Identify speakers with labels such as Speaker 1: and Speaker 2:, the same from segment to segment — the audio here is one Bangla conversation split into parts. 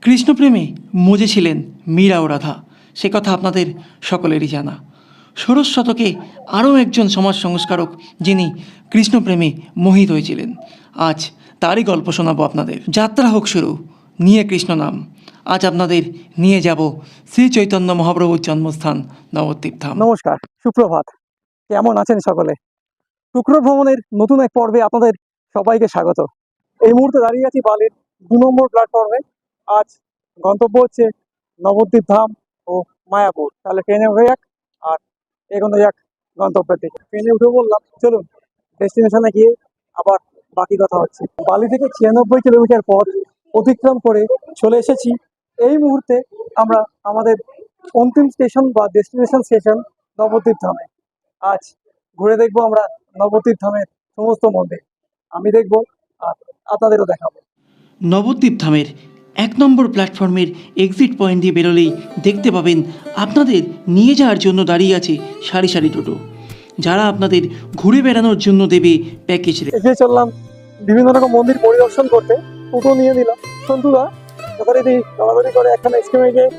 Speaker 1: কৃষ্ণপ্রেমে মজেছিলেন মীরা ও রাধা, সে কথা আপনাদের সকলেরই জানা। ষোড়শ শতকে আরও একজন সমাজ সংস্কারক যিনি কৃষ্ণপ্রেমে মোহিত হয়েছিলেন, আজ তারই গল্প শোনাবো আপনাদের। যাত্রা হোক শুরু, নিয়ে কৃষ্ণ নাম। আজ আপনাদের নিয়ে যাব শ্রী চৈতন্য মহাপ্রভুর জন্মস্থান নবদ্বীপ ধাম।
Speaker 2: নমস্কার, সুপ্রভাত। কেমন আছেন সকলে? টুকরো ভ্রমণের নতুন এক পর্বে আপনাদের সবাইকে স্বাগত। এই মুহূর্তে দাঁড়িয়ে আছি বালির 2 নম্বর প্ল্যাটফর্মে। আজ গন্তব্য হচ্ছে নবদ্বীপ ধাম ও মায়াপুর। তাহলে ট্রেনে উঠে যাক আর এগোনো যাক গন্তব্যের দিকে। ট্রেনে উঠে বললাম চলুন ডেস্টিনেশনে গিয়ে আবার বাকি কথা হচ্ছে। বালি থেকে 96 কিলোমিটার পথ অতিক্রম করে চলে এসেছি এই মুহূর্তে আমরা আমাদের অন্তিম স্টেশন বা ডেস্টিনেশন স্টেশন নবদ্বীপ ধামে। আজ ঘুরে দেখবো আমরা নবদ্বীপ ধামের সমস্ত মন্দির। আমি দেখবো আর আপনাদেরও দেখাবো।
Speaker 1: নবদ্বীপ ধামের 1 নম্বর প্ল্যাটফর্মের এক্সিট পয়েন্ট দিয়ে বেরোলেই দেখতে পাবেন আপনাদের নিয়ে যাওয়ার জন্য দাঁড়িয়ে আছে সারি সারি টোটো, যারা আপনাদের ঘুরে বেড়ানোর জন্য দেবে প্যাকেজ।
Speaker 2: এগিয়ে চললাম বিভিন্ন রকম মন্দির পরিদর্শন করতে। টোটো নিয়ে নিলাম। সন্তুদা যথারীতি দৌড়াদৌড়ি করে একখানে স্কিমে গিয়ে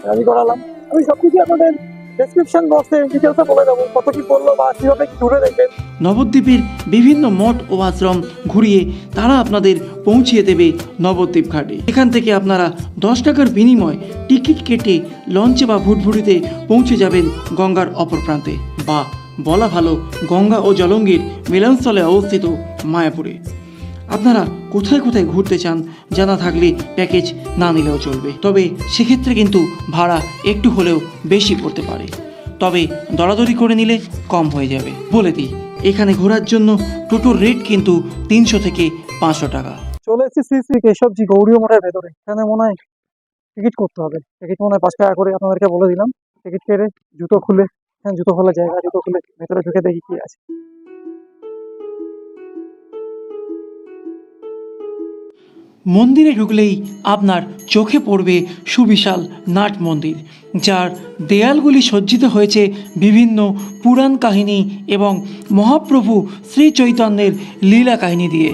Speaker 2: রাজি করালাম। আমি সবকিছু আপনাদের ডেসক্রিপশন বক্সে ডিটেলসে বলে দেবো কত কি পড়লো বা কীভাবে কি ঘুরে দেখবেন।
Speaker 1: নবদ্বীপের বিভিন্ন মঠ ও আশ্রম ঘুরিয়ে তারা আপনাদের পৌঁছিয়ে দেবে নবদ্বীপ ঘাটে। এখান থেকে আপনারা 10 টাকার বিনিময়ে টিকিট কেটে লঞ্চে বা ভুটভুটিতে পৌঁছে যাবেন গঙ্গার অপর প্রান্তে, বা বলা ভালো গঙ্গা ও জলঙ্গির মিলনস্থলে অবস্থিত মায়াপুরে। আপনারা কোথায় কোথায় ঘুরতে চান জানা থাকলে প্যাকেজ না নিলেও চলবে, তবে সেক্ষেত্রে কিন্তু ভাড়া একটু হলেও বেশি পড়তে পারে, তবে দরাদরি করে নিলে কম হয়ে যাবে। বলে দিই, এখানে ঘোরার জন্য টোটোর রেট কিন্তু 300 থেকে 500 টাকা।
Speaker 2: চলে এসেছি শ্রী শ্রী কেশবজি গৌরীয় মঠের ভেতরে। এখানে মনে হয় টিকিট করতে হবে। টিকিট মনে হয় 5 টাকা করে, আপনাদেরকে বলে দিলাম। টিকিট কেটে জুতো খুলে, হ্যাঁ জুতো খোলার জায়গা, জুতো খুলে ভেতরে ঢুকে দেখি কি আছে।
Speaker 1: মন্দিরে ঢুকলেই আপনার চোখে পড়বে সুবিশাল নাট মন্দির, যার দেয়ালগুলি সজ্জিত হয়েছে বিভিন্ন পুরাণ কাহিনী এবং মহাপ্রভু শ্রী চৈতন্যের লীলা কাহিনী দিয়ে।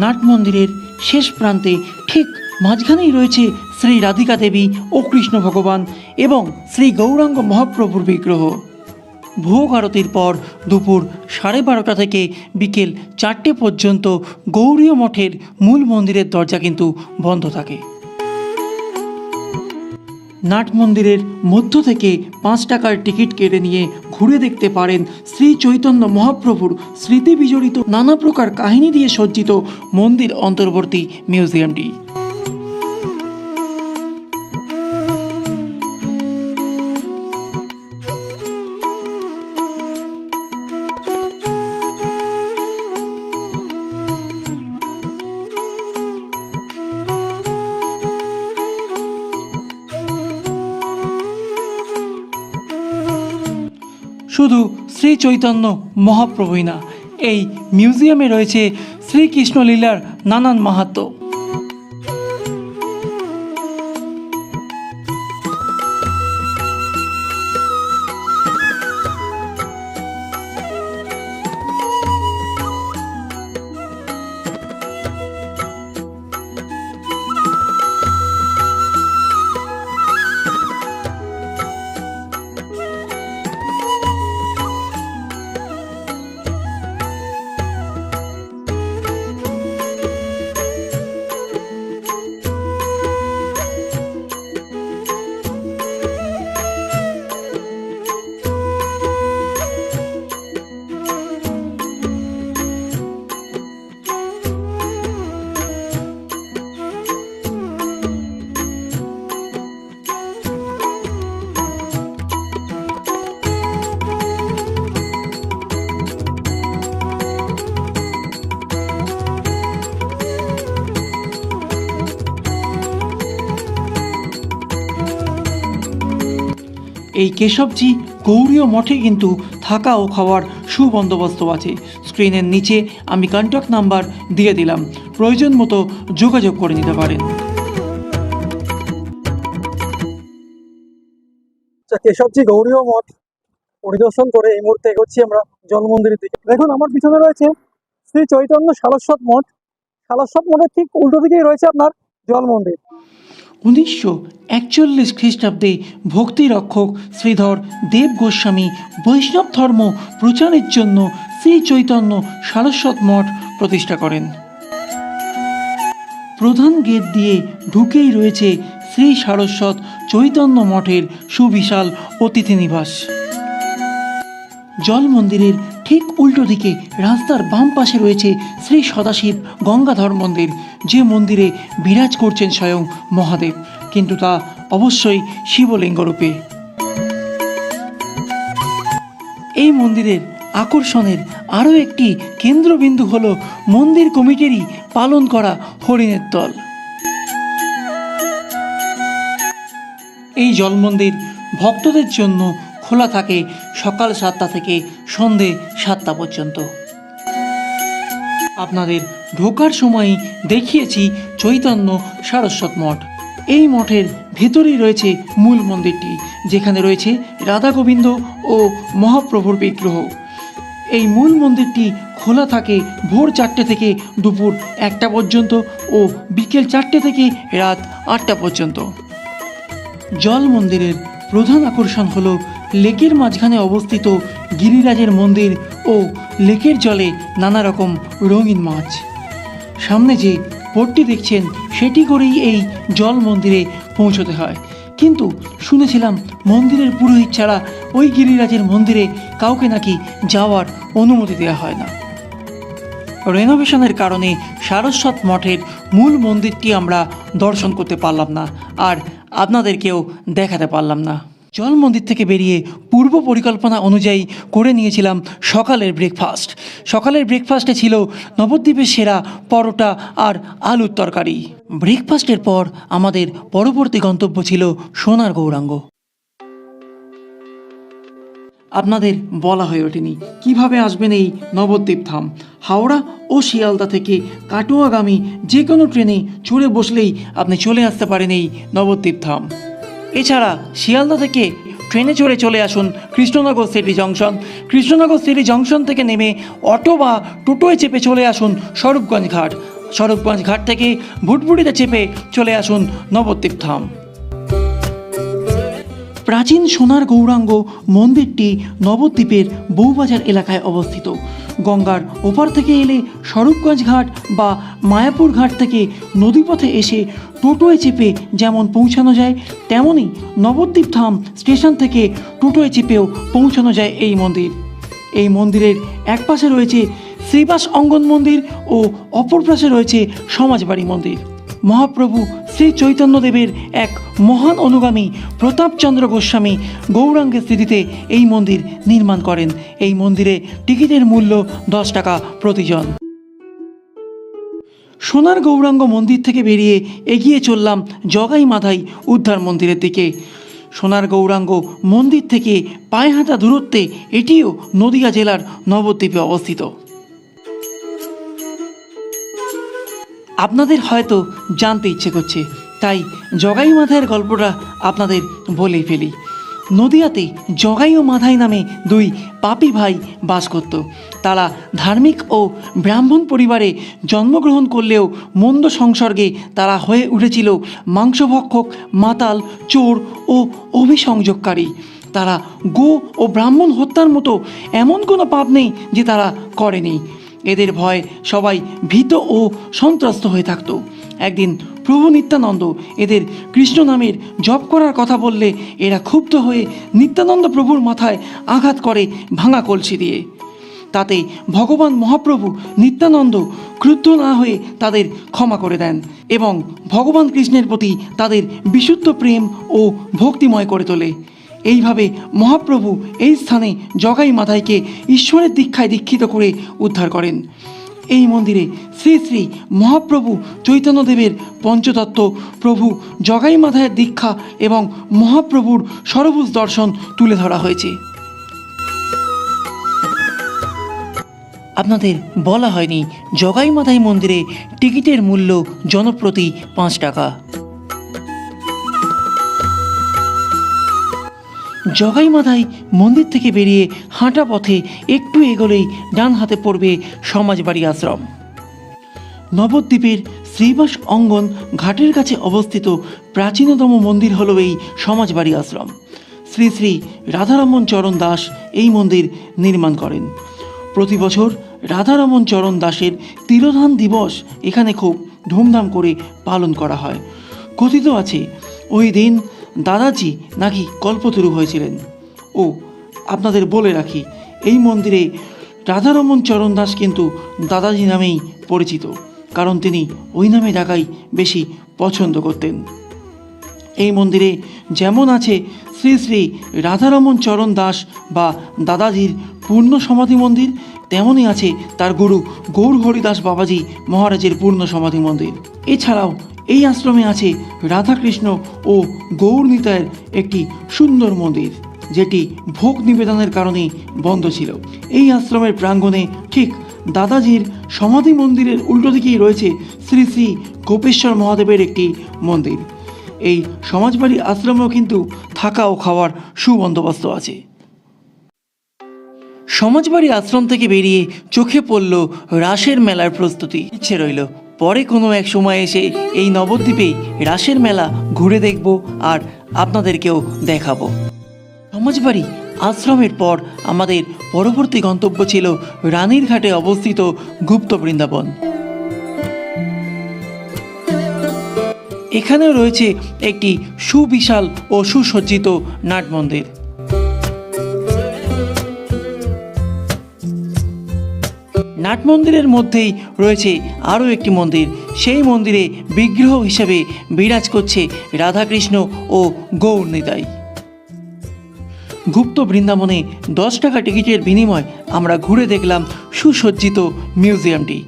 Speaker 1: নাট মন্দিরের শেষ প্রান্তে ঠিক মাঝখানেই রয়েছে শ্রী রাধিকা দেবী ও কৃষ্ণ ভগবান এবং শ্রী গৌরাঙ্গ মহাপ্রভুর বিগ্রহ। ভোগ আরতির পর দুপুর 12:30 থেকে বিকেল 4টে পর্যন্ত গৌরীয় মঠের মূল মন্দিরের দরজা কিন্তু বন্ধ থাকে। নাট মন্দিরের মধ্য থেকে 5 টাকার টিকিট কেটে নিয়ে ঘুরে দেখতে পারেন শ্রী চৈতন্য মহাপ্রভুর স্মৃতি বিজড়িত নানা প্রকার কাহিনী দিয়ে সজ্জিত মন্দির অন্তর্বর্তী মিউজিয়ামটি। শুধু শ্রী চৈতন্য মহাপ্রভুই না, এই মিউজিয়ামে রয়েছে শ্রীকৃষ্ণ লীলার নানান মাহাত্ম্য। এই কেশবজি গৌরীয় মঠে কিন্তু থাকা ও খাওয়ার সুবন্দোবস্ত আছে। স্ক্রিনের নিচে আমি কন্ট্যাক্ট নাম্বার দিয়ে দিলাম, প্রয়োজন মতো যোগাযোগ করে নিতে পারেন।
Speaker 2: কেশবজি গৌরীয় মঠ পরিদর্শন করে এই মুহূর্তে এগোচ্ছি আমরা জল মন্দিরের দিকে। দেখুন আমার পিছনে রয়েছে শ্রী চৈতন্য সারস্বত মঠ। সারস্বত মঠের ঠিক উল্টো দিকেই রয়েছে আপনার জল মন্দির।
Speaker 1: 1941 খ্রিস্টাব্দে ভক্তিরক্ষক শ্রীধর দেব গোস্বামী বৈষ্ণব ধর্ম প্রচারের জন্য শ্রী চৈতন্য সারস্বত মঠ প্রতিষ্ঠা করেন। প্রধান গেট দিয়ে ঢুকেই রয়েছে শ্রী সারস্বত চৈতন্য মঠের সুবিশাল অতিথি নিবাস। জল মন্দিরের ঠিক উল্টো দিকে রাস্তার বাম পাশে রয়েছে শ্রী সদাশিব গঙ্গাধর মন্দির, যে মন্দিরে বিরাজ করছেন স্বয়ং মহাদেব, কিন্তু তা অবশ্যই শিবলিঙ্গ রূপে। এই মন্দিরের আকর্ষণের আরও একটি কেন্দ্রবিন্দু হল মন্দির কমিটিরই পালন করা হরিণের দল। এই জল মন্দির ভক্তদের জন্য খোলা থাকে সকাল 7টা থেকে সন্ধে 7টা পর্যন্ত। আপনাদের ঢোকার সময় দেখিয়েছি চৈতন্য সারস্বত মঠ। এই মঠের ভেতরেই রয়েছে মূল মন্দিরটি, যেখানে রয়েছে রাধা গোবিন্দ ও মহাপ্রভুর বিগ্রহ। এই মূল মন্দিরটি খোলা থাকে ভোর 4টে থেকে দুপুর 1টা পর্যন্ত ও বিকেল 4টে থেকে রাত 8টা পর্যন্ত। জল মন্দিরের প্রধান আকর্ষণ হল লেকের মাঝখানে অবস্থিত গিরিরাজের মন্দির ও লেকের জলে নানা রকম রঙিন মাছ। সামনে যে বোটটি দেখছেন সেটি করেই এই জল মন্দিরে পৌঁছতে হয়, কিন্তু শুনেছিলাম মন্দিরের পুরোহিত ছাড়া ওই গিরিরাজের মন্দিরে কাউকে নাকি যাওয়ার অনুমতি দেওয়া হয় না। রেনোভেশনের কারণে সারস্বত মঠের মূল মন্দিরটি আমরা দর্শন করতে পারলাম না, আর আপনাদেরকেও দেখাতে পারলাম না। জল মন্দির থেকে বেরিয়ে পূর্ব পরিকল্পনা অনুযায়ী করে নিয়েছিলাম সকালের ব্রেকফাস্ট। সকালের ব্রেকফাস্টে ছিল নবদ্বীপের সেরা পরোটা আর আলুর তরকারি। ব্রেকফাস্টের পর আমাদের পরবর্তী গন্তব্য ছিল সোনার গৌরাঙ্গ। আপনাদের বলা হয়ে ওঠেনি কিভাবে আসবেন এই নবদ্বীপ ধাম। হাওড়া ও শিয়ালদা থেকে কাটোয়াগামী যে কোনো ট্রেনে চড়ে বসলেই আপনি চলে আসতে পারেন এই নবদ্বীপ ধাম। এছাড়া শিয়ালদা থেকে ট্রেনে চড়ে চলে আসুন Krishnanagar city junction. Krishnanagar city junction থেকে নেমে অটো বা টোটোয় চেপে চলে আসুন স্বরূপগঞ্জ ঘাট। স্বরূপগঞ্জ ঘাট থেকে ভুটভুটিতে চেপে চলে আসুন নবদ্বীপ ধাম। প্রাচীন সোনার গৌরাঙ্গ মন্দিরটি নবদ্বীপের বউবাজার এলাকায় অবস্থিত। গঙ্গার ওপার থেকে এলে স্বরূপগঞ্জ ঘাট বা মায়াপুর ঘাট থেকে নদীপথে এসে টোটোয় চেপে যেমন পৌঁছানো যায়, তেমনই নবদ্বীপ ধাম স্টেশন থেকে টোটোয় চেপেও পৌঁছানো যায় এই মন্দির। এই মন্দিরের এক পাশে রয়েছে শ্রীবাস অঙ্গন মন্দির ও অপর পাশে রয়েছে সমাজবাড়ি মন্দির। মহাপ্রভু শ্রী চৈতন্যদেবের এক মহান অনুগামী প্রতাপচন্দ্র গোস্বামী গৌরাঙ্গের স্মৃতিতে এই মন্দির নির্মাণ করেন। এই মন্দিরে টিকিটের মূল্য 10 টাকা প্রতিজন। সোনার গৌরাঙ্গ মন্দির থেকে বেরিয়ে এগিয়ে চললাম জগাই মাধাই উদ্ধার মন্দিরের দিকে। সোনার গৌরাঙ্গ মন্দির থেকে পায়ে হাঁটা দূরত্বে এটিও নদিয়া জেলার নবদ্বীপে অবস্থিত। আপনাদের হয়তো জানতে ইচ্ছে করছে, তাই জগাই মাধাইয়ের গল্পটা আপনাদের বলেই ফেলি। নদিয়াতে জগাই ও মাধাই নামে দুই পাপী ভাই বাস করত। তারা ধার্মিক ও ব্রাহ্মণ পরিবারে জন্মগ্রহণ করলেও মন্দ সংসর্গে তারা হয়ে উঠেছিল মাংসভক্ষক, মাতাল, চোর ও অভিসংযোগকারী। তারা গো ও ব্রাহ্মণ হত্যার মতো এমন কোনো পাপ নেই যে তারা করেনি। এদের ভয়ে সবাই ভীত ও সন্ত্রস্ত হয়ে থাকত। একদিন প্রভু নিত্যানন্দ এদের কৃষ্ণ নামের জপ করার কথা বললে এরা ক্ষুব্ধ হয়ে নিত্যানন্দ প্রভুর মাথায় আঘাত করে ভাঙা কলসি দিয়ে। তাতে ভগবান মহাপ্রভু নিত্যানন্দ ক্রুদ্ধ না হয়ে তাদের ক্ষমা করে দেন এবং ভগবান কৃষ্ণের প্রতি তাদের বিশুদ্ধ প্রেম ও ভক্তিময় করে তোলে। এইভাবে মহাপ্রভু এই স্থানে জগাই মাধাইকে ঈশ্বরের দীক্ষায় দীক্ষিত করে উদ্ধার করেন। এই মন্দিরে শ্রী শ্রী মহাপ্রভু চৈতন্যদেবের পঞ্চতত্ত্ব, প্রভু জগাই মাধাইয়ের দীক্ষা এবং মহাপ্রভুর সরভুজ দর্শন তুলে ধরা হয়েছে। আপনাদের বলা হয়নি জগাই মাধাই মন্দিরে টিকিটের মূল্য জনপ্রতি 5 টাকা। জগাইমাথাই মন্দির থেকে বেরিয়ে হাঁটা পথে একটু এগোলেই ডান হাতে পড়বে সমাজবাড়ি আশ্রম। নবদ্বীপের শ্রীবাস অঙ্গন ঘাটের কাছে অবস্থিত প্রাচীনতম মন্দির হল এই সমাজবাড়ি আশ্রম। শ্রী শ্রী রাধারমন চরণ দাস এই মন্দির নির্মাণ করেন। প্রতি বছর রাধারমন চরণ দাসের তিরোধান দিবস এখানে খুব ধুমধাম করে পালন করা হয়। কথিত আছে ওই দিন দাদাজি নাকি কল্পতরু হয়েছিলেন। ও আপনাদের বলে রাখি, এই মন্দিরে রাধারমন চরণ দাস কিন্তু দাদাজি নামেই পরিচিত, কারণ তিনি ওই নামে ডাকাই বেশি পছন্দ করতেন। এই মন্দিরে যেমন আছে শ্রী শ্রী রাধারমন চরণ দাস বা দাদাজির পূর্ণ সমাধি মন্দির, তেমনই আছে তার গুরু গৌর হরিদাস বাবাজি মহারাজের পূর্ণ সমাধি মন্দির। এছাড়াও এই আশ্রমে আছে রাধাকৃষ্ণ ও গৌর নিতাইয়ের একটি সুন্দর মন্দির, যেটি ভোগ নিবেদনের কারণে বন্ধ ছিল। এই আশ্রমের প্রাঙ্গণে ঠিক দাদাজির সমাধি মন্দিরের উল্টো দিকেই রয়েছে শ্রী শ্রী গোপেশ্বর মহাদেবের একটি মন্দির। এই সমাজবাড়ি আশ্রমেও কিন্তু থাকা ও খাওয়ার সুবন্দোবস্ত আছে। সমাজবাড়ি আশ্রম থেকে বেরিয়ে চোখে পড়ল রাসের মেলার প্রস্তুতি। ইচ্ছে রইল পরে কোনো এক সময় এসে এই নবদ্বীপে রাসের মেলা ঘুরে দেখব আর আপনাদেরকেও দেখাবো। সমাজবাড়ি আশ্রমের পর আমাদের পরবর্তী গন্তব্য ছিল রানীর ঘাটে অবস্থিত গুপ্ত বৃন্দাবন। এখানেও রয়েছে একটি সুবিশাল ও সুসজ্জিত নাট মন্দির। নাট মন্দিরের মধ্যেই রয়েছে আরও একটি মন্দির। সেই মন্দিরে বিগ্রহ হিসেবে বিরাজ করছে রাধাকৃষ্ণ ও গৌর নিতাই। গুপ্ত বৃন্দাবনে 10 টাকা টিকিটের বিনিময়ে আমরা ঘুরে দেখলাম সুসজ্জিত মিউজিয়ামটি।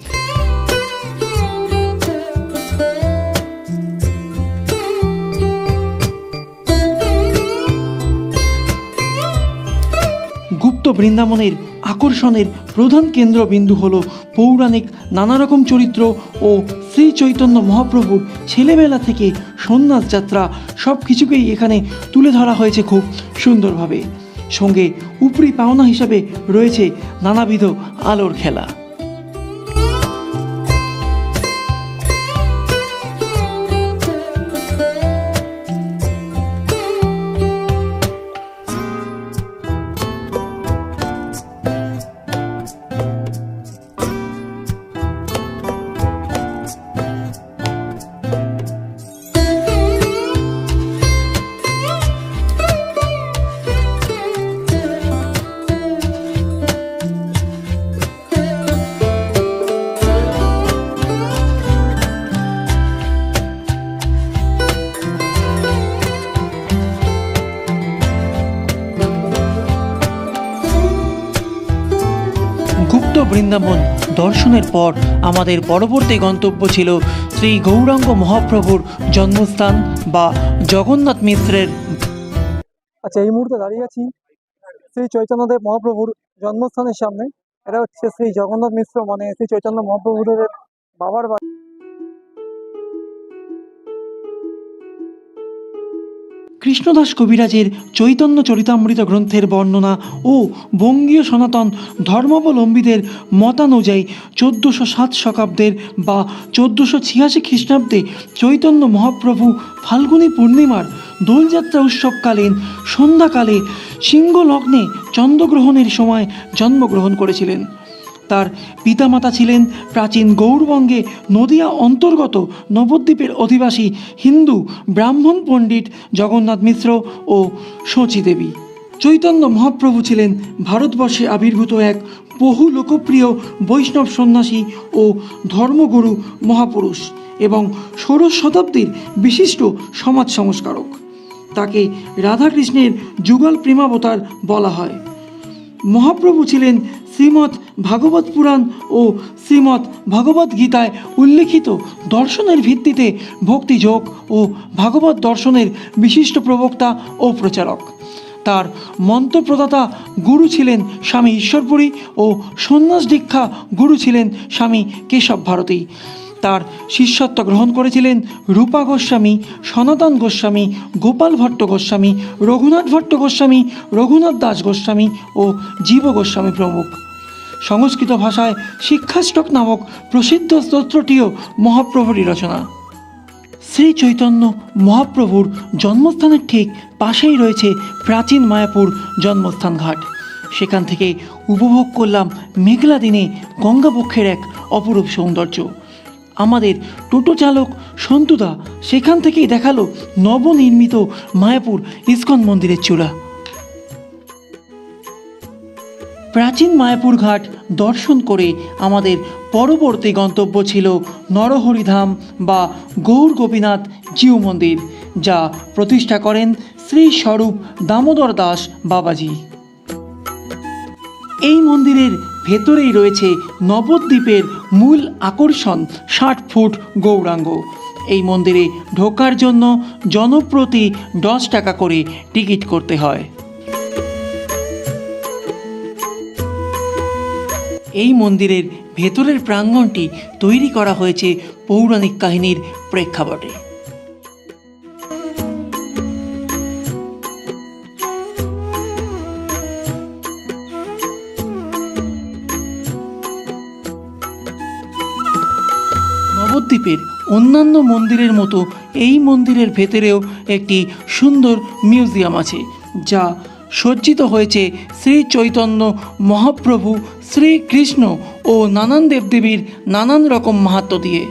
Speaker 1: গুপ্ত বৃন্দাবনের আকর্ষণের প্রধান কেন্দ্রবিন্দু হল পৌরাণিক নানা রকম চরিত্র ও শ্রী চৈতন্য মহাপ্রভুর ছেলেবেলা থেকে সন্ন্যাস যাত্রা, সব কিছুকেই এখানে তুলে ধরা হয়েছে খুব সুন্দরভাবে। সঙ্গে উপরি পাওনা হিসাবে রয়েছে নানাবিধ আলোর খেলা। গুপ্ত বৃন্দাবন দর্শনের পর আমাদের পরবর্তী গন্তব্য ছিল শ্রী গৌরাঙ্গ মহাপ্রভুর জন্মস্থান বা জগন্নাথ মিশ্রের।
Speaker 2: আচ্ছা, এই মুহূর্তে দাঁড়িয়ে আছি শ্রী চৈতন্যদেব মহাপ্রভুর জন্মস্থানের সামনে। এটা হচ্ছে শ্রী জগন্নাথ মিশ্র মানে শ্রী চৈতন্য মহাপ্রভুদের বাবার বাড়ি।
Speaker 1: কৃষ্ণদাস কবিরাজের চৈতন্য চরিতামৃত গ্রন্থের বর্ণনা ও বঙ্গীয় সনাতন ধর্মাবলম্বীদের মতানুযায়ী 1407 শতাব্দের বা 1486 খ্রিস্টাব্দে চৈতন্য মহাপ্রভু ফাল্গুনী পূর্ণিমার দোলযাত্রা উৎসবকালীন সন্ধ্যাকালে সিংহলগ্নে চন্দ্রগ্রহণের সময় জন্মগ্রহণ করেছিলেন। তার পিতামাতা ছিলেন প্রাচীন গৌরবঙ্গে নদিয়া অন্তর্গত নবদ্বীপের অধিবাসী হিন্দু ব্রাহ্মণ পণ্ডিত জগন্নাথ মিশ্র ও শচী দেবী। চৈতন্য মহাপ্রভু ছিলেন ভারতবর্ষে আবির্ভূত এক বহু লোকপ্রিয় বৈষ্ণব সন্ন্যাসী ও ধর্মগুরু মহাপুরুষ এবং 16 শতাব্দীর বিশিষ্ট সমাজ সংস্কারক। তাকে রাধাকৃষ্ণের যুগল প্রেমাবতার বলা হয়। মহাপ্রভু ছিলেন শ্রীমৎ ভাগবত পুরাণ ও শ্রীমৎ ভগবত গীতায় উল্লেখিত দর্শনের ভিত্তিতে ভক্তিযোগ ও ভাগবত দর্শনের বিশিষ্ট প্রবক্তা ও প্রচারক। তার মন্ত্রপ্রদাতা গুরু ছিলেন স্বামী ঈশ্বরপুরী ও সন্ন্যাস দীক্ষা গুরু ছিলেন স্বামী কেশব ভারতী। তার শিষ্যত্ব গ্রহণ করেছিলেন রূপা গোস্বামী, সনাতন গোস্বামী, গোপাল ভট্ট গোস্বামী, রঘুনাথ ভট্ট গোস্বামী, রঘুনাথ দাস গোস্বামী ও জীব গোস্বামী প্রমুখ। সংস্কৃত ভাষায় শিক্ষাষ্টক নামক প্রসিদ্ধ স্তোত্রটিও মহাপ্রভুরই রচনা। শ্রী চৈতন্য মহাপ্রভুর জন্মস্থানের ঠিক পাশেই রয়েছে প্রাচীন মায়াপুর জন্মস্থান ঘাট। সেখান থেকে উপভোগ করলাম মেঘলা দিনে গঙ্গাবক্ষের এক অপরূপ সৌন্দর্য। আমাদের টোটো চালক সন্তুদা সেখান থেকেই দেখালো নবনির্মিত মায়াপুর ইস্কন মন্দিরের চূড়া। প্রাচীন মায়াপুর ঘাট দর্শন করে আমাদের পরবর্তী গন্তব্য ছিল নরহরিধাম বা গৌর গোপীনাথ জিউ মন্দির, যা প্রতিষ্ঠা করেন শ্রী স্বরূপ দামোদর দাস বাবাজি। এই মন্দিরের ভেতরেই রয়েছে নবদ্বীপের মূল আকর্ষণ 60 ফুট গৌরাঙ্গ। এই মন্দিরে ঢোকার জন্য জনপ্রতি 10 টাকা করে টিকিট করতে হয়। এই মন্দিরের ভেতরের প্রাঙ্গণটি তৈরি করা হয়েছে পৌরাণিক কাহিনীর প্রেক্ষাপটে। নবদ্বীপের অন্যান্য মন্দিরের মতো এই মন্দিরের ভেতরেও একটি সুন্দর মিউজিয়াম আছে, যা সজ্জিত হয়েছে শ্রী চৈতন্য মহাপ্রভু, শ্রীকৃষ্ণ ও নানান দেবদেবীর নানান রকম মাহাত্ম্য দিয়ে।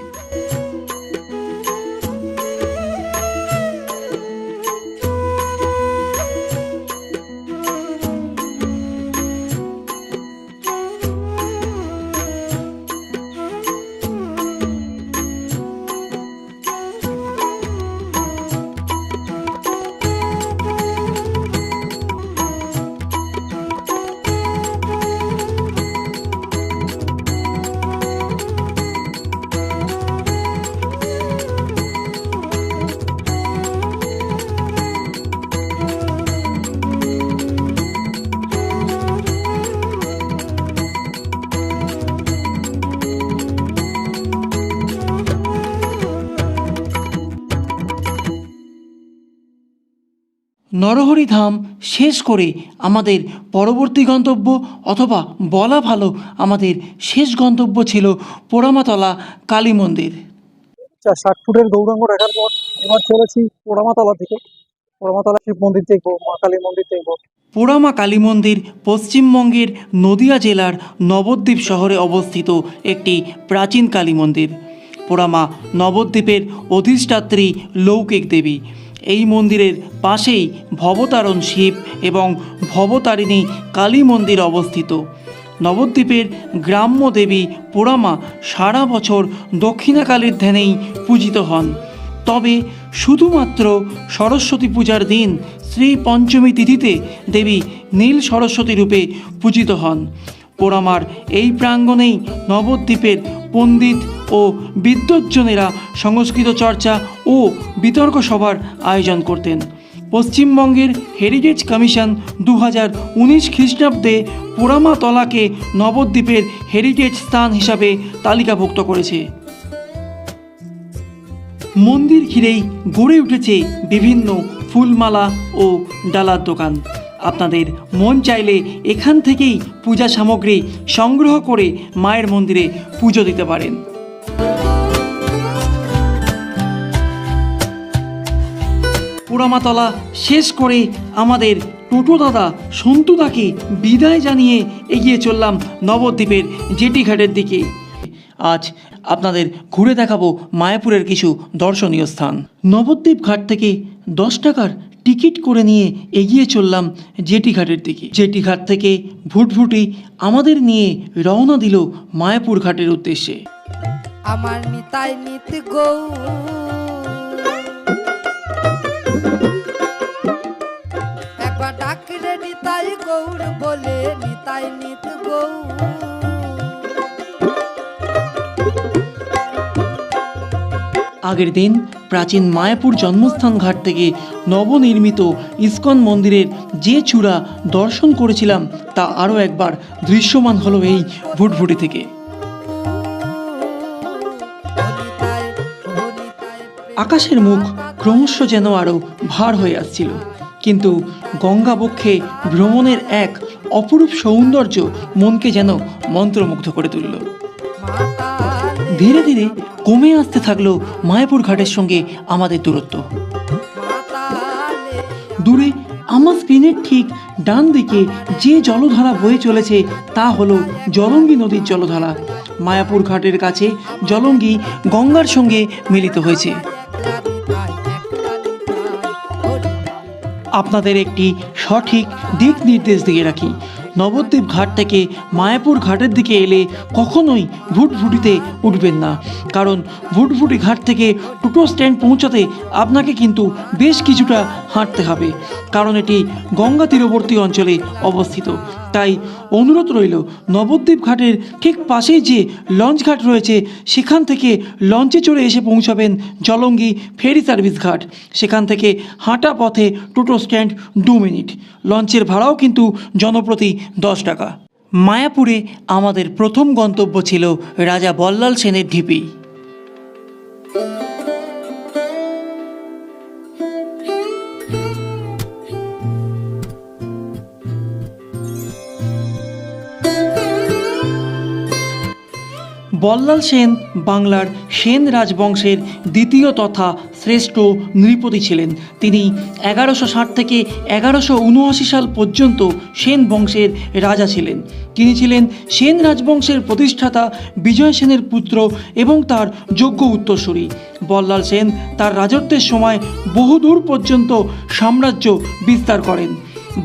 Speaker 1: নরহরি ধাম শেষ করে আমাদের পরবর্তী গন্তব্য, অথবা বলা ভালো আমাদের শেষ গন্তব্য ছিল পোড়ামাতলা কালী মন্দির।
Speaker 2: 60 ফুটের গৌরাঙ্গ দেখার পর এবার চলেছি পোড়ামাতলা থেকে। পোড়ামাতলা শিব মন্দির দেখবো, মা কালী মন্দির দেখবো।
Speaker 1: পোড়ামা কালী মন্দির পশ্চিমবঙ্গের নদিয়া জেলার নবদ্বীপ শহরে অবস্থিত একটি প্রাচীন কালী মন্দির। পোড়ামা নবদ্বীপের অধিষ্ঠাত্রী লৌকিক দেবী। এই মন্দিরের পাশেই ভবতারণ শিব এবং ভবতারিণী কালী মন্দির অবস্থিত। নবদ্বীপের গ্রাম্য দেবী পোড়ামা সারা বছর দক্ষিণাকালীর ধ্যানেই পূজিত হন, তবে শুধুমাত্র সরস্বতী পূজার দিন শ্রী পঞ্চমী তিথিতে দেবী নীল সরস্বতী রূপে পূজিত হন। পোড়ামার এই প্রাঙ্গণেই নবদ্বীপের পণ্ডিত ও বিদ্বজ্জনেরা সংস্কৃত চর্চা ও বিতর্ক সভার আয়োজন করতেন। পশ্চিমবঙ্গের হেরিটেজ কমিশন 2019 খ্রিস্টাব্দে পোড়ামাতলাকে নবদ্বীপের হেরিটেজ স্থান হিসাবে তালিকাভুক্ত করেছে। মন্দির ঘিরেই গড়ে উঠেছে বিভিন্ন ফুলমালা ও ডালার দোকান। আপনাদের মন চাইলে এখান থেকেই পূজা সামগ্রী সংগ্রহ করে মায়ের মন্দিরে পুজো দিতে পারেন। পোড়ামাতলা শেষ করে আমাদের টোটো দাদা সন্তুদাকে বিদায় জানিয়ে এগিয়ে চললাম নবদ্বীপের জেটি ঘাটের দিকে। আজ আপনাদের ঘুরে দেখাবো মায়াপুরের কিছু দর্শনীয় স্থান। নবদ্বীপ ঘাট থেকে 10 টাকার টিকিট করে নিয়ে এগিয়ে চললাম জেটি ঘাটের দিকে। জেটি ঘাট থেকে ভুটভুটি আমাদের নিয়ে রওনা দিল মায়াপুর ঘাটের উদ্দেশ্যে।
Speaker 3: আমার নিতাই নিত গৌ একবার ডাকরে নিতাই গৌর বলে, নিতাই নিত গৌ।
Speaker 1: আগের দিন প্রাচীন মায়াপুর জন্মস্থান ঘাট থেকে নবনির্মিত ইস্কন মন্দিরের যে চূড়া দর্শন করেছিলাম তা আরও একবার দৃশ্যমান হলো এই ভুটভুটি থেকে। আকাশের মুখ ক্রমশ যেন আরও ভার হয়ে আসছিল, কিন্তু গঙ্গা বক্ষে ভ্রমণের এক অপরূপ সৌন্দর্য মনকে যেন মন্ত্রমুগ্ধ করে তুলল।
Speaker 3: মাতালে
Speaker 1: ধীরে ধীরে কমে আসতে থাকলো মায়াপুর ঘাটের সঙ্গে আমাদের দূরত্ব।
Speaker 3: মাতালে
Speaker 1: দূরে আমার স্ক্রিনের ঠিক ডান দিকে যে জলধারা বয়ে চলেছে তা হলো জলঙ্গি নদীর জলধারা। মায়াপুর ঘাটের কাছে জলঙ্গি গঙ্গার সঙ্গে মিলিত হয়েছে। আপনাদের একটি সঠিক দিক নির্দেশ দিয়ে রাখি, নবদ্বীপ ঘাট থেকে মায়াপুর ঘাটের দিকে এলে কখনোই ভুটভুটিতে উঠবেন না, কারণ ভুটভুটি ঘাট থেকে টোটো স্ট্যান্ড পৌঁছাতে আপনাকে কিন্তু বেশ কিছুটা হাঁটতে হবে, কারণ এটি গঙ্গা তীরবর্তী অঞ্চলে অবস্থিত। তাই অনুরোধ রইল, নবদ্বীপ ঘাটের ঠিক পাশেই যে লঞ্চ ঘাট রয়েছে সেখান থেকে লঞ্চে চড়ে এসে পৌঁছাবেন জলঙ্গি ফেরি সার্ভিস ঘাট। সেখান থেকে হাঁটা পথে টোটো স্ট্যান্ড 2 মিনিট। লঞ্চের ভাড়াও কিন্তু জনপ্রতি 10 টাকা। মায়াপুরে আমাদের প্রথম গন্তব্য ছিল রাজা বল্লাল সেনের ঢিপি। বল্লাল সেন বাংলার সেন রাজবংশের দ্বিতীয় তথা শ্রেষ্ঠ নৃপতি ছিলেন। তিনি 1160 থেকে 1179 সাল পর্যন্ত সেন বংশের রাজা ছিলেন। তিনি ছিলেন সেন রাজবংশের প্রতিষ্ঠাতা বিজয় সেনের পুত্র এবং তার যোগ্য উত্তরসূরি। বল্লাল সেন তার রাজত্বের সময় বহুদূর পর্যন্ত সাম্রাজ্য বিস্তার করেন।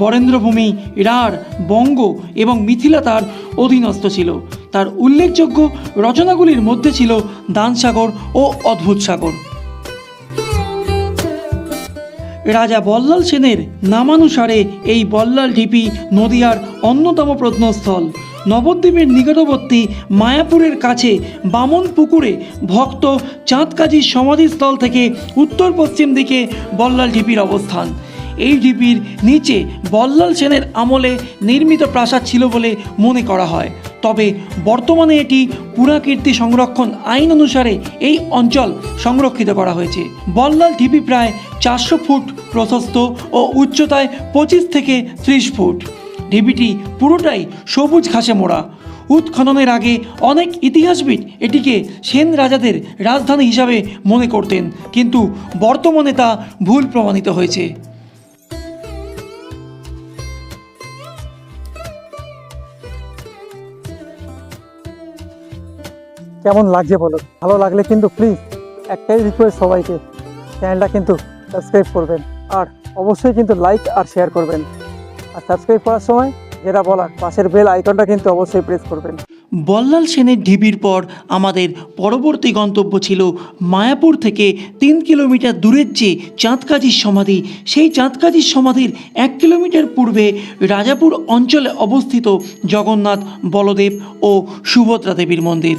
Speaker 1: বরেন্দ্রভূমি, রাঢ়, বঙ্গ এবং মিথিলা তার অধীনস্থ ছিল। তার উল্লেখযোগ্য রচনাগুলির মধ্যে ছিল দানসাগর ও অদ্ভুত সাগর। রাজা বল্লাল সেনের নামানুসারে এই বল্লাল ঢিপি নদিয়ার অন্যতম প্রত্নস্থল। নবদ্বীপের নিকটবর্তী মায়াপুরের কাছে বামন পুকুরে ভক্ত চাঁদকাজীর সমাধিস্থল থেকে উত্তর পশ্চিম দিকে বল্লাল ঢিপির অবস্থান। এই ঢিপির নিচে বল্লাল সেনের আমলে নির্মিত প্রাসাদ ছিল বলে মনে করা হয়, তবে বর্তমানে এটি পুরাকীর্তি সংরক্ষণ আইন অনুসারে এই অঞ্চল সংরক্ষিত করা হয়েছে। বল্লাল ঢিপি প্রায় 400 ফুট প্রশস্ত ও উচ্চতায় 25 থেকে 30 ফুট। ঢিপিটি পুরোটাই সবুজ ঘাসে মোড়া। উৎখননের আগে অনেক ইতিহাসবিদ এটিকে সেন রাজাদের রাজধানী হিসাবে মনে করতেন, কিন্তু বর্তমানে তা ভুল প্রমাণিত হয়েছে।
Speaker 2: কেমন লাগছে বলো? ভালো লাগলে কিন্তু প্লিজ একটাই রিকোয়েস্ট, সবাইকে চ্যানেলটা কিন্তু সাবস্ক্রাইব করবেন, আর অবশ্যই কিন্তু লাইক আর শেয়ার করবেন। আর সাবস্ক্রাইব করার সময় যেটা বলার, পাশের বেল আইকনটা কিন্তু অবশ্যই প্রেস করবেন।
Speaker 1: বল্লাল সেনের ঢিপির পর আমাদের পরবর্তী গন্তব্য ছিল মায়াপুর থেকে 3 কিলোমিটার দূরের যে চাঁদকাজীর সমাধি। সেই চাঁদকাজীর সমাধির 1 কিলোমিটার পূর্বে রাজাপুর অঞ্চলে অবস্থিত জগন্নাথ, বলদেব ও সুভদ্রা দেবীর মন্দির।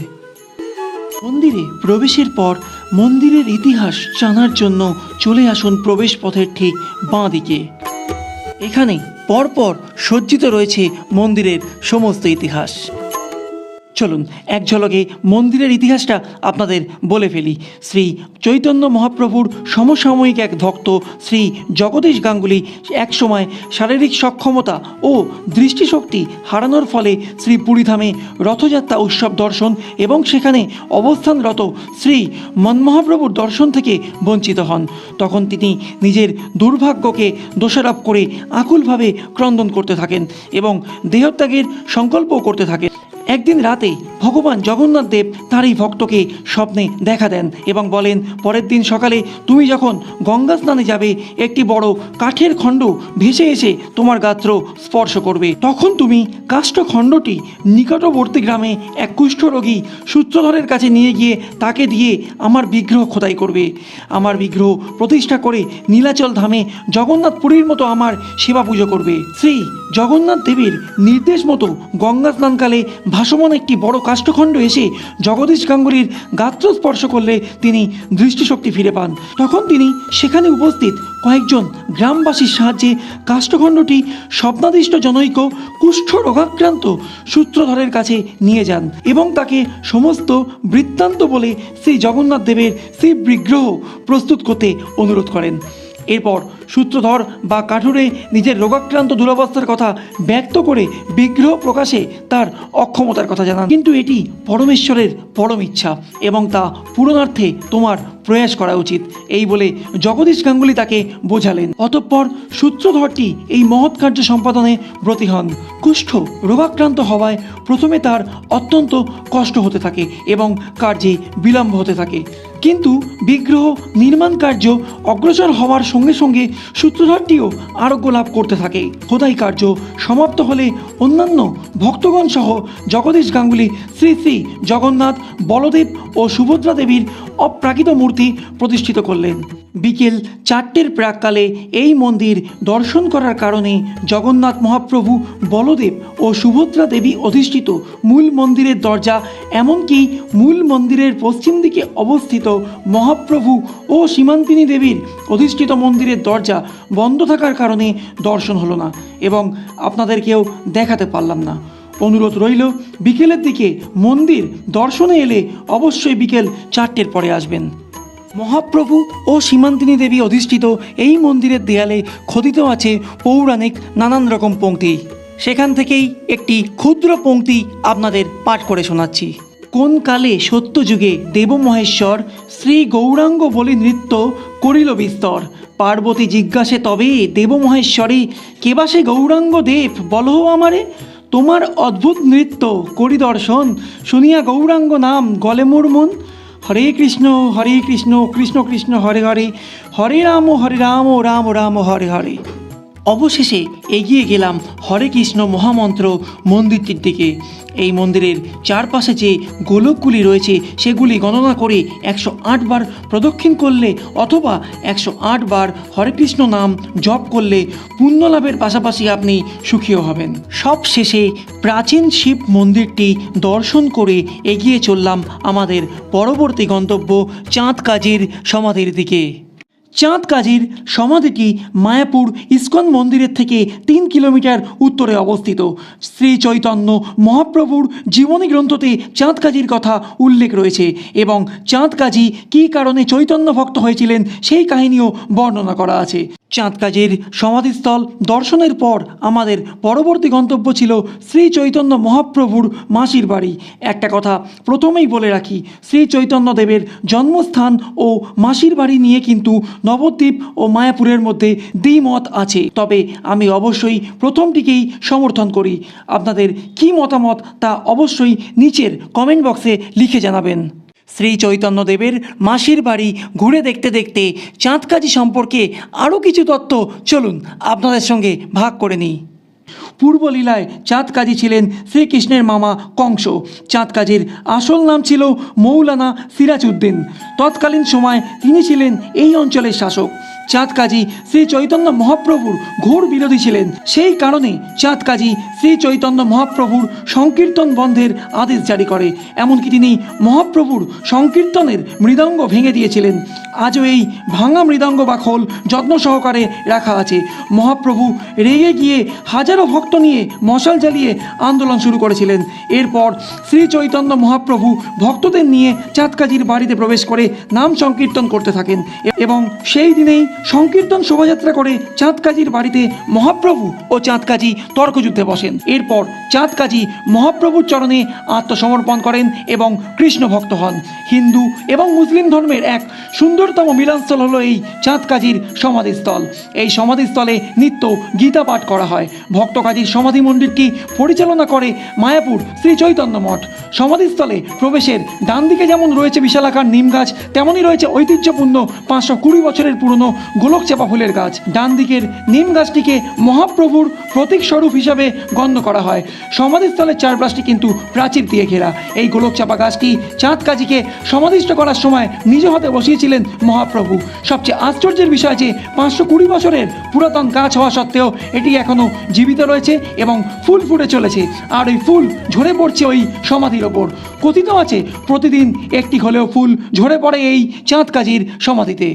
Speaker 1: মন্দিরে প্রবেশের পর মন্দিরের ইতিহাস জানার জন্য চলে আসুন প্রবেশ পথের ঠিক বাঁ দিকে। এখানে পরপর সজ্জিত রয়েছে মন্দিরের সমস্ত ইতিহাস। চলুন এক ঝলকে মন্দিরের ইতিহাসটা আপনাদের বলে ফেলি। শ্রী চৈতন্য মহাপ্রভুর সমসাময়িক এক ভক্ত শ্রী জগদীশ গাঙ্গুলি একসময় শারীরিক সক্ষমতা ও দৃষ্টিশক্তি হারানোর ফলে শ্রী পুরীধামে রথযাত্রা উৎসব দর্শন এবং সেখানে অবস্থানরত শ্রী মন্মহাপ্রভুর দর্শন থেকে বঞ্চিত হন। তখন তিনি নিজের দুর্ভাগ্যকে দোষারোপ করে আকুলভাবে ক্রন্দন করতে থাকেন এবং দেহত্যাগের সংকল্পও করতে থাকেন। একদিন রাতে ভগবান জগন্নাথ দেব তার এই ভক্তকে স্বপ্নে দেখা দেন এবং বলেন, পরের দিন সকালে তুমি যখন গঙ্গা স্নানে যাবে, একটি বড় কাঠের খণ্ড ভেসে এসে তোমার গাত্র স্পর্শ করবে। তখন তুমি কাষ্ঠখণ্ডটি নিকটবর্তী গ্রামে এক কুষ্ঠরোগী সূত্রধরের কাছে নিয়ে গিয়ে তাকে দিয়ে আমার বিগ্রহ খোদাই করবে। আমার বিগ্রহ প্রতিষ্ঠা করে নীলাচল ধামে জগন্নাথ পুরীর মতো আমার সেবা পুজো করবে। শ্রী জগন্নাথ দেবের নির্দেশ মতো গঙ্গা স্নানকালে ভাসমান একটি বড় কাষ্ঠখণ্ড এসে জগদীশ গাঙ্গুলির গাত্র স্পর্শ করলে তিনি দৃষ্টিশক্তি ফিরে পান। তখন তিনি সেখানে উপস্থিত কয়েকজন গ্রামবাসীর সাহায্যে কাষ্ঠখণ্ডটি স্বপ্নাদিষ্ট জনৈক কুষ্ঠ রোগাক্রান্ত সূত্রধরের কাছে নিয়ে যান এবং তাকে সমস্ত বৃত্তান্ত বলে শ্রী জগন্নাথ দেবের সেই বিগ্রহ প্রস্তুত করতে অনুরোধ করেন। এরপর সূত্রধর বা কাঠুরে নিজের রোগাক্রান্ত দুরবস্থার কথা ব্যক্ত করে বিগ্রহ প্রকাশে তার অক্ষমতার কথা জানান। কিন্তু এটি পরমেশ্বরের পরম ইচ্ছা এবং তা পূরণার্থে তোমার প্রয়াস করা উচিত, এই বলে জগদীশ গাঙ্গুলি তাকে বোঝালেন। অতঃপর সূত্রধরটি এই মহৎ কার্য সম্পাদনে ব্রতী হন। কুষ্ঠ রোগাক্রান্ত হওয়ায় প্রথমে তার অত্যন্ত কষ্ট হতে থাকে এবং কার্যে বিলম্ব হতে থাকে, কিন্তু বিগ্রহ নির্মাণ কার্য অগ্রসর হওয়ার সঙ্গে সঙ্গে সূত্রধরটিও আরোগ্য লাভ করতে থাকে। খোদাই কার্য সমাপ্ত হলে অন্যান্য ভক্তগণ সহ জগদীশ গাঙ্গুলি শ্রী শ্রী জগন্নাথ, বলদেব ও সুভদ্রা দেবীর অপ্রাকৃত মূর্তি প্রতিষ্ঠিত করলেন। বিকেল 4টের প্রাককালে এই মন্দির দর্শন করার কারণে জগন্নাথ মহাপ্রভু, বলদেব ও সুভদ্রা দেবী অধিষ্ঠিত মূল মন্দিরের দরজা, এমনকি মূল মন্দিরের পশ্চিম দিকে অবস্থিত মহাপ্রভু ও সীমান্তিনী দেবীর অধিষ্ঠিত মন্দিরের দরজা বন্ধ থাকার কারণে দর্শন হলো না এবং আপনাদেরকেও দেখাতে পারলাম না। অনুরোধ রইল বিকেলের দিকে মন্দির দর্শনে এলে অবশ্যই বিকেল 4টের পরে আসবেন। মহাপ্রভু ও সীমান্তিনী দেবী অধিষ্ঠিত এই মন্দিরের দেয়ালে খোদিত আছে পৌরাণিক নানান রকম পংক্তি। সেখান থেকেই একটি ক্ষুদ্র পংক্তি আপনাদের পাঠ করে শোনাচ্ছি। কোন কালে সত্যযুগে দেবমহেশ্বর শ্রী গৌরাঙ্গ বলি নৃত্য করিল বিস্তর। পার্বতী জিজ্ঞাসে তবে দেবমহেশ্বরে, কেবা সে গৌরাঙ্গ দেব বলহ আমারে। তোমার অদ্ভুত নৃত্য করি দর্শন, শুনিয়া গৌরাঙ্গ নাম গলে মোর মন। হরে কৃষ্ণ কৃষ্ণ কৃষ্ণ হরে হরে, হরে রাম রাম রাম হরে হরে। অবশেষে এগিয়ে গেলাম হরে কৃষ্ণ মহামন্ত্র মন্দিরটির দিকে। এই মন্দিরের চারপাশে যে গোলকগুলি রয়েছে সেগুলি গণনা করে 108 বার প্রদক্ষিণ করলে অথবা 108 বার হরে কৃষ্ণ নাম জপ করলে পুণ্য লাভের পাশাপাশি আপনি সুখীও হবেন। সব শেষে প্রাচীন শিব মন্দিরটি দর্শন করে এগিয়ে চললাম আমাদের পরবর্তী গন্তব্য চাঁদ কাজীর সমাধির দিকে। চাঁদ কাজীর সমাধিটি মায়াপুর ইস্কন মন্দিরের থেকে 3 কিলোমিটার উত্তরে অবস্থিত। শ্রী চৈতন্য মহাপ্রভুর জীবনী গ্রন্থতে চাঁদ কাজীর কথা উল্লেখ রয়েছে এবং চাঁদ কাজী কী কারণে চৈতন্য ভক্ত হয়েছিলেন সেই কাহিনীও বর্ণনা করা আছে। চাঁদ কাজীর সমাধিস্থল দর্শনের পর আমাদের পরবর্তী গন্তব্য ছিল শ্রী চৈতন্য মহাপ্রভুর মাসির বাড়ি। একটা কথা প্রথমেই বলে রাখি, শ্রী চৈতন্য দেবের জন্মস্থান ও মাসির বাড়ি নিয়ে কিন্তু নবদ্বীপ ও মায়াপুরের মধ্যে দ্বিমত আছে, তবে আমি অবশ্যই প্রথমটিকেই সমর্থন করি। আপনাদের কী মতামত তা অবশ্যই নিচের কমেন্ট বক্সে লিখে জানাবেন। শ্রী চৈতন্যদেবের মাসির বাড়ি ঘুরে দেখতে দেখতে চাঁদ কাজী সম্পর্কে আরও কিছু তথ্য চলুন আপনাদের সঙ্গে ভাগ করে নিই। পূর্বলীলায় চাঁদ কাজী ছিলেন শ্রীকৃষ্ণের মামা কংস। চাঁদ কাজীর আসল নাম ছিল মৌলানা সিরাজউদ্দিন। তৎকালীন সময় তিনি ছিলেন এই অঞ্চলের শাসক। চাঁদ কাজী শ্রী চৈতন্য মহাপ্রভুর ঘোর বিরোধী ছিলেন। সেই কারণে চাঁদ কাজী শ্রী চৈতন্য মহাপ্রভুর সংকীর্তন বন্ধের আদেশ জারি করে। এমনকি তিনি মহাপ্রভুর সংকীর্তনের মৃদঙ্গ ভেঙে দিয়েছিলেন। আজও এই ভাঙা মৃদঙ্গ বা খোল যত্ন সহকারে রাখা আছে। মহাপ্রভু রেগে গিয়ে হাজারো ভক্ত নিয়ে মশাল জ্বালিয়ে আন্দোলন শুরু করেছিলেন। এরপর শ্রী চৈতন্য মহাপ্রভু ভক্তদের নিয়ে চাঁদ কাজীর বাড়িতে প্রবেশ করে নাম সংকীর্তন করতে থাকেন এবং সেই দিনেই সংকীর্তন শোভাযাত্রা করে চাঁদ কাজীর বাড়িতে মহাপ্রভু ও চাঁদ কাজী তর্কযুদ্ধে বসেন। এরপর চাঁদ কাজী মহাপ্রভুর চরণে আত্মসমর্পণ করেন এবং কৃষ্ণ ভক্ত হন। হিন্দু এবং মুসলিম ধর্মের এক সুন্দরতম মিলনস্থল হলো এই চাঁদ কাজীর সমাধিস্থল। এই সমাধিস্থলে নিত্য গীতা পাঠ করা হয়। ভক্ত কাজীর সমাধি মন্দিরটি পরিচালনা করে মায়াপুর শ্রী চৈতন্য মঠ। সমাধিস্থলে প্রবেশের ডান দিকে যেমন রয়েছে বিশালাকার নিম গাছ, তেমনই রয়েছে ঐতিহ্যপূর্ণ 520 বছরের পুরনো গোলক চাপা ফুলের গাছ। ডান দিকের নিম গাছটিকে মহাপ্রভুর প্রতীক স্বরূপ হিসাবে গণ্য করা হয়। সমাধিস্থলের চারপাশটি কিন্তু প্রাচীর দিয়ে ঘেরা। এই গোলক চাপা গাছটি চাঁদ কাজীকে সমাধিস্থ করার সময় নিজ হাতে বসিয়েছিলেন মহাপ্রভু। সবচেয়ে আশ্চর্যের বিষয় যে 520 বছরের পুরাতন গাছ হওয়া সত্ত্বেও এটি এখনও জীবিত রয়েছে এবং ফুল ফুটে চলেছে, আর ওই ফুল ঝরে পড়ছে ওই সমাধির ওপর। কথিত আছে প্রতিদিন একটি হলেও ফুল ঝরে পড়ে এই চাঁদ কাজীর সমাধিতে।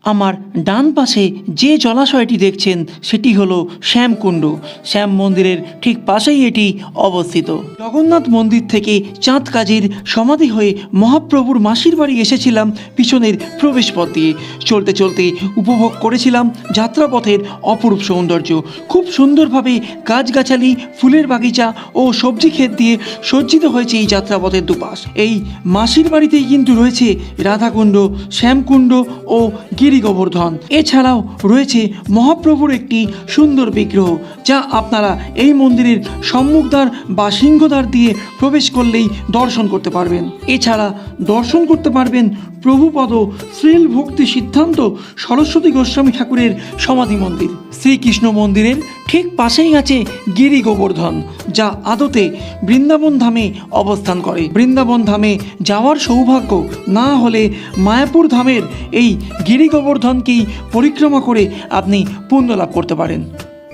Speaker 1: আমার ডান পাশে যে জলাশয়টি দেখছেন সেটি হলো শ্যামকুণ্ড। শ্যাম মন্দিরের ঠিক পাশেই এটি অবস্থিত। জগন্নাথ মন্দির থেকে চাঁদ কাজীর সমাধি হয়ে মহাপ্রভুর মাসির বাড়ি এসেছিলাম পিছনের প্রবেশপথ দিয়ে। চলতে চলতে উপভোগ করেছিলাম যাত্রাপথের অপরূপ সৌন্দর্য। খুব সুন্দরভাবে গাছগাছালি, ফুলের বাগিচা ও সবজি ক্ষেত দিয়ে সজ্জিত হয়েছে এই যাত্রাপথের দুপাশ। এই মাসির বাড়িতেই কিন্তু রয়েছে রাধাকুণ্ড, শ্যামকুণ্ড ও গিরি গোবর্ধন। এছাড়াও রয়েছে মহাপ্রভুর একটি সুন্দর বিগ্রহ, যা আপনারা এই মন্দিরের সম্মুখদ্বার বা সিংহদ্বার দিয়ে প্রবেশ করলেই দর্শন করতে পারবেন। এছাড়া দর্শন করতে পারবেন প্রভুপদ শ্রীল ভক্তি সিদ্ধান্ত সরস্বতী গোস্বামী ঠাকুরের সমাধি মন্দির। শ্রীকৃষ্ণ মন্দিরের ঠিক পাশেই আছে গিরি গোবর্ধন, যা আদতে বৃন্দাবন ধামে অবস্থান করে। বৃন্দাবন ধামে যাওয়ার সৌভাগ্য না হলে মায়াপুর ধামের এই গিরি গোবর্ধনকেই পরিক্রমা করে আপনি পুণ্য লাভ করতে পারেন।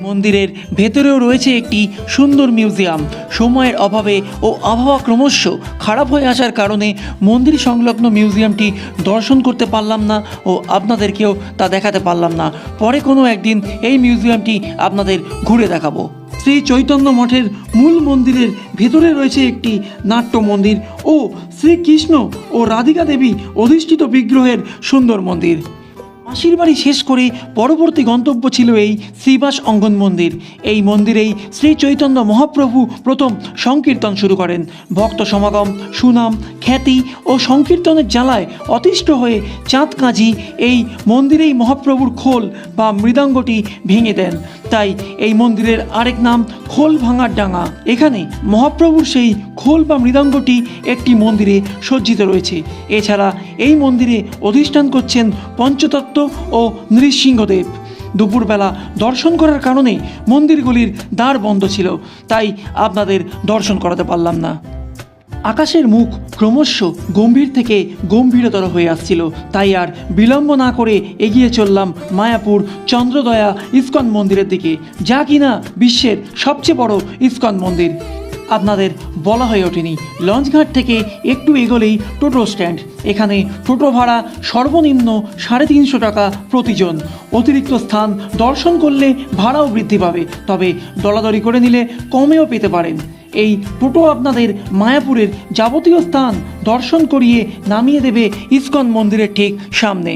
Speaker 1: মন্দিরের ভেতরেও রয়েছে একটি সুন্দর মিউজিয়াম। সময়ের অভাবে ও আবহাওয়া ক্রমশ খারাপ হয়ে আসার কারণে মন্দির সংলগ্ন মিউজিয়ামটি দর্শন করতে পারলাম না ও আপনাদেরকেও তা দেখাতে পারলাম না। পরে কোনো একদিন এই মিউজিয়ামটি আপনাদের ঘুরে দেখাবো। শ্রী চৈতন্য মঠের মূল মন্দিরের ভেতরে রয়েছে একটি নাট্য মন্দির ও শ্রীকৃষ্ণ ও রাধিকা দেবী অধিষ্ঠিত বিগ্রহের সুন্দর মন্দির। মাসির বাড়ি শেষ করে পরবর্তী গন্তব্য ছিল এই শ্রীবাস অঙ্গন মন্দির। এই মন্দিরেই শ্রী চৈতন্য মহাপ্রভু প্রথম সংকীর্তন শুরু করেন। ভক্ত সমাগম, সুনাম, খ্যাতি ও সংকীর্তনের জ্বালায় অতিষ্ঠ হয়ে চাঁদ কাজী এই মন্দিরেই মহাপ্রভুর খোল বা মৃদঙ্গটি ভেঙে দেন। তাই এই মন্দিরের আরেক নাম খোল ভাঙার ডাঙা। এখানে মহাপ্রভুর সেই খোল বা মৃদঙ্গটি একটি মন্দিরে সজ্জিত রয়েছে। এছাড়া এই মন্দিরে অধিষ্ঠান করছেন পঞ্চতত্ত্ব ও নৃসিংহদেব। দুপুরবেলা দর্শন করার কারণে মন্দিরগুলির দ্বার বন্ধ ছিল, তাই আপনাদের দর্শন করাতে পারলাম না। আকাশের মুখ ক্রমশ গম্ভীর থেকে গম্ভীরতর হয়ে আসছিল, তাই আর বিলম্ব না করে এগিয়ে চললাম মায়াপুর চন্দ্রদয়া ইস্কন মন্দিরের দিকে, যা কিনা বিশ্বের সবচেয়ে বড় ইস্কন মন্দির। আপনাদের বলা হয়ে ওঠেনি, লঞ্চঘাট থেকে একটু এগোলেই টোটো স্ট্যান্ড। এখানে টোটো ভাড়া সর্বনিম্ন 350 টাকা প্রতিজন। অতিরিক্ত স্থান দর্শন করলে ভাড়াও বৃদ্ধি পাবে, তবে দলাদলি করে নিলে কমেও পেতে পারেন। এই টোটো আপনাদের মায়াপুরের যাবতীয় স্থান দর্শন করিয়ে নামিয়ে দেবে ইস্কন মন্দিরের ঠিক সামনে।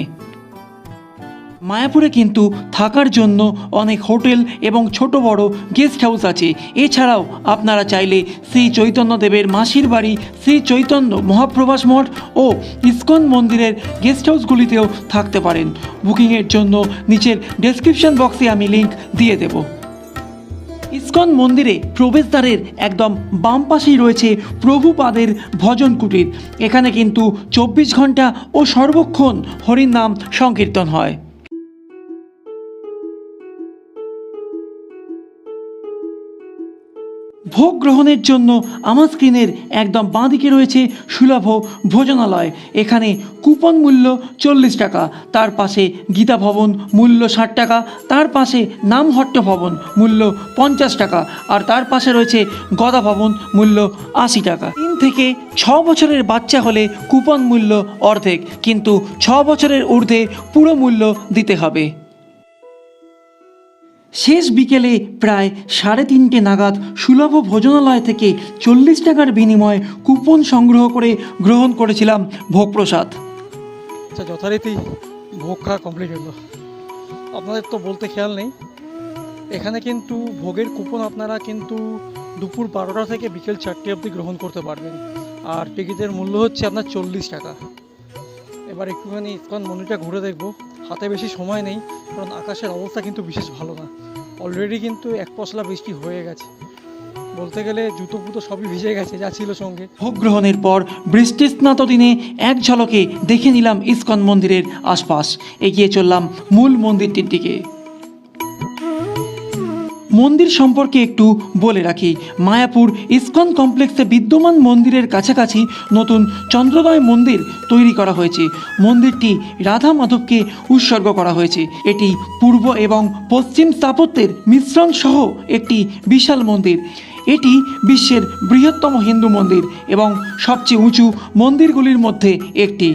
Speaker 1: মায়াপুরে কিন্তু থাকার জন্য অনেক হোটেল এবং ছোট বড় গেস্ট হাউস আছে। এছাড়াও আপনারা চাইলে শ্রী চৈতন্যদেবের মাসির বাড়ি, শ্রী চৈতন্য মহাপ্রভাস মঠ ও ইস্কন মন্দিরের গেস্ট হাউসগুলিতেও থাকতে পারেন। বুকিংয়ের জন্য নিচের ডেসক্রিপশন বক্সে আমি লিংক দিয়ে দেব। ইস্কন মন্দিরে প্রবেশদ্বারের একদম বাম পাশেই রয়েছে প্রভুপাদের ভজন কুটির। এখানে কিন্তু 24 ঘন্টা ও সর্বক্ষণ হরির নাম সংকীর্তন হয়। ভোগ গ্রহণের জন্য আমার স্ক্রিনের একদম বাঁ দিকে রয়েছে সুলভ ভোজনালয়। এখানে কুপন মূল্য 40 টাকা, তার পাশে গীতা ভবন মূল্য 60 টাকা, তার পাশে নামহট্ট ভবন মূল্য 50 টাকা, আর তার পাশে রয়েছে গদা ভবন মূল্য 80 টাকা। 3 থেকে 6 বছরের বাচ্চা হলে কুপন মূল্য অর্ধেক, কিন্তু 6 বছরের ঊর্ধ্বে পুরো মূল্য দিতে হবে। শেষ বিকেলে প্রায় 3:30 নাগাদ সুলভ ভোজনালয় থেকে 40 টাকার বিনিময়ে কুপন সংগ্রহ করে গ্রহণ করেছিলাম ভোগ প্রসাদ।
Speaker 2: আচ্ছা, যথারীতি ভোগ খাওয়া কমপ্লিট হলো। আপনাদের তো বলতে খেয়াল নেই, এখানে কিন্তু ভোগের কুপন আপনারা কিন্তু দুপুর 12টা থেকে বিকেল 4টে অবধি গ্রহণ করতে পারবেন, আর টিকিটের মূল্য হচ্ছে আপনার 40 টাকা। এবার একটুখানি ইস্কন মন্দিরটা ঘুরে দেখবো। হাতে বেশি সময় নেই, কারণ আকাশের অবস্থা কিন্তু বিশেষ ভালো না। অলরেডি কিন্তু 1 পশলা বৃষ্টি হয়ে গেছে। বলতে গেলে জুতো ফুতো সবই ভিজে গেছে যা ছিল সঙ্গে।
Speaker 1: ভোগ গ্রহণের পর বৃষ্টিস্নাত দিনে এক ঝলকে দেখে নিলাম ইসকন মন্দিরের আশপাশ। এগিয়ে চললাম মূল মন্দিরটির দিকে। মন্দির সম্পর্কে একটু বলে রাখি, মায়াপুর ইসকন কমপ্লেক্সে বিদ্যমান মন্দিরের কাছাকাছি নতুন চন্দ্রোদয় মন্দির তৈরি করা হয়েছে। মন্দিরটি রাধা মাধবকে উৎসর্গ করা হয়েছে। এটি পূর্ব এবং পশ্চিম স্থাপত্যের মিশ্রণ সহ একটি বিশাল মন্দির। এটি বিশ্বের বৃহত্তম হিন্দু মন্দির এবং সবচেয়ে উঁচু মন্দিরগুলির মধ্যে একটি।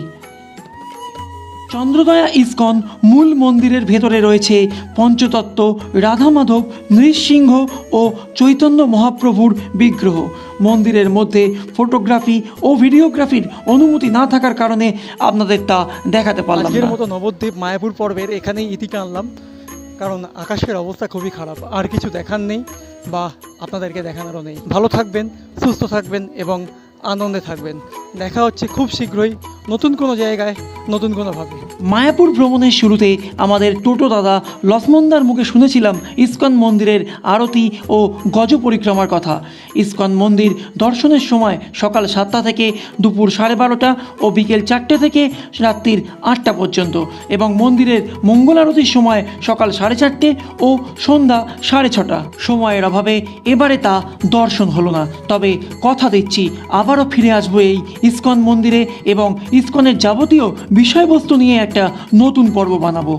Speaker 1: চন্দ্রদয়া ইসকন মূল মন্দিরের ভেতরে রয়েছে পঞ্চতত্ত্ব, রাধা মাধব, নৃসিংহ ও চৈতন্য মহাপ্রভুর বিগ্রহ। মন্দিরের মধ্যে ফটোগ্রাফি ও ভিডিওগ্রাফির অনুমতি না থাকার কারণে আপনাদের তা দেখাতে পারলাম
Speaker 2: আজকের
Speaker 1: না।
Speaker 2: মতো নবদ্বীপ মায়াপুর পর্বের এখানেই ইতি টানলাম, কারণ আকাশের অবস্থা খুবই খারাপ, আর কিছু দেখার নেই বা আপনাদেরকে দেখানোরও নেই। ভালো থাকবেন, সুস্থ থাকবেন এবং আনন্দে থাকবেন। দেখা হচ্ছে খুব শীঘ্রই নতুন কোনো জায়গায়, নতুন কোনোভাবে।
Speaker 1: মায়াপুর ভ্রমণের শুরুতে আমাদের টোটো দাদা লক্ষ্মণদার মুখে শুনেছিলাম ইসকন মন্দিরের আরতি ও গজ পরিক্রমার কথা। ইসকন মন্দির দর্শনের সময় সকাল 7টা থেকে দুপুর 12:30 ও বিকেল 4টে থেকে রাত্রির 8টা পর্যন্ত, এবং মন্দিরের মঙ্গল আরতির সময় সকাল 4:30 ও সন্ধ্যা 6:30। সময়ের অভাবে এবারে তা দর্শন হলো না, তবে কথা দিচ্ছি আবারও ফিরে আসবো এই ইসকন মন্দিরে এবং ইসকনের যাবতীয় বিষয়বস্তু নিয়ে একটা নতুন পর্ব বানাবো।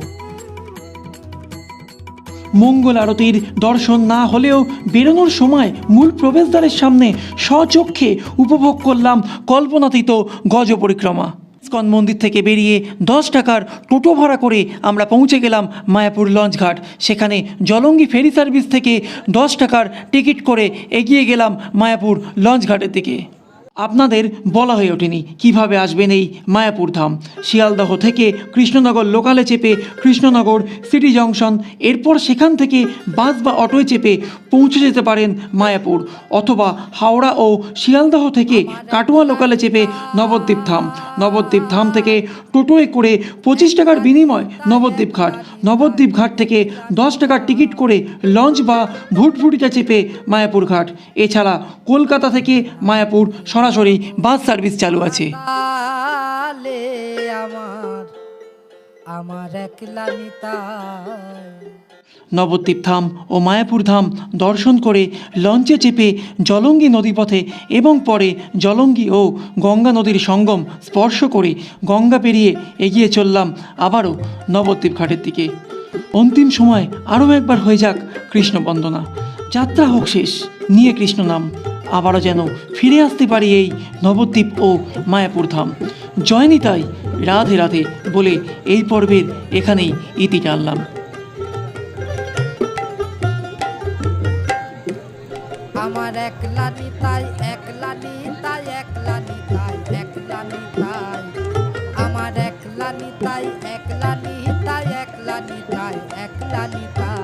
Speaker 1: মঙ্গল আরতির দর্শন না হলেও বেরোনোর সময় মূল প্রবেশদ্বারের সামনে স্বচক্ষে উপভোগ করলাম কল্পনাতীত গজ পরিক্রমা। ইসকন মন্দির থেকে বেরিয়ে 10 টাকার টোটো ভাড়া করে আমরা পৌঁছে গেলাম মায়াপুর লঞ্চঘাট। সেখানে জলঙ্গি ফেরি সার্ভিস থেকে 10 টাকার টিকিট করে এগিয়ে গেলাম মায়াপুর লঞ্চঘাটের দিকে। আপনাদের বলা হয়ে ওঠেনি কিভাবে আসবেন এই মায়াপুর ধাম। শিয়ালদহ থেকে কৃষ্ণনগর লোকালে চেপে কৃষ্ণনগর সিটি জংশন, এরপর সেখান থেকে বাস বা অটোয় চেপে পৌঁছে যেতে পারেন মায়াপুর, অথবা হাওড়া ও শিয়ালদহ থেকে কাটোয়া লোকালে চেপে নবদ্বীপ ধাম। নবদ্বীপ ধাম থেকে টোটোয় করে 25 টাকার বিনিময় নবদ্বীপ ঘাট। নবদ্বীপ ঘাট থেকে 10 টাকার টিকিট করে লঞ্চ বা ভুটভুটিটা চেপে মায়াপুর ঘাট। এছাড়া কলকাতা থেকে মায়াপুর সরাসরি বাস সার্ভিস চালু আছে।
Speaker 3: তালে আমার আমার একলা নিতাই।
Speaker 1: নবদ্বীপ ধাম ও মায়াপুর ধাম দর্শন করে লঞ্চে চেপে জলঙ্গি নদীপথে এবং পরে জলঙ্গি ও গঙ্গা নদীর সঙ্গম স্পর্শ করে গঙ্গা পেরিয়ে এগিয়ে চললাম আবারও নবদ্বীপ ঘাটের দিকে। অন্তিম সময় আরও একবার হয়ে যাক কৃষ্ণ বন্দনা। যাত্রা হোক শেষ, নিয়ে কৃষ্ণ নাম। আবারও যেন ফিরে আসতে পারি এই নবদ্বীপ ও মায়াপুর ধাম। জয় নিতাই, রাধে রাধে বলে এই পর্বের এখানেই ইতি টানলাম।
Speaker 3: আমার একলা নিতাই, একলা নিতাই, একলা নিতাই, একলা নিতাই। আমার একলা নিতাই, একলা নিতাই, একলা নিতাই, একলা নিতাই।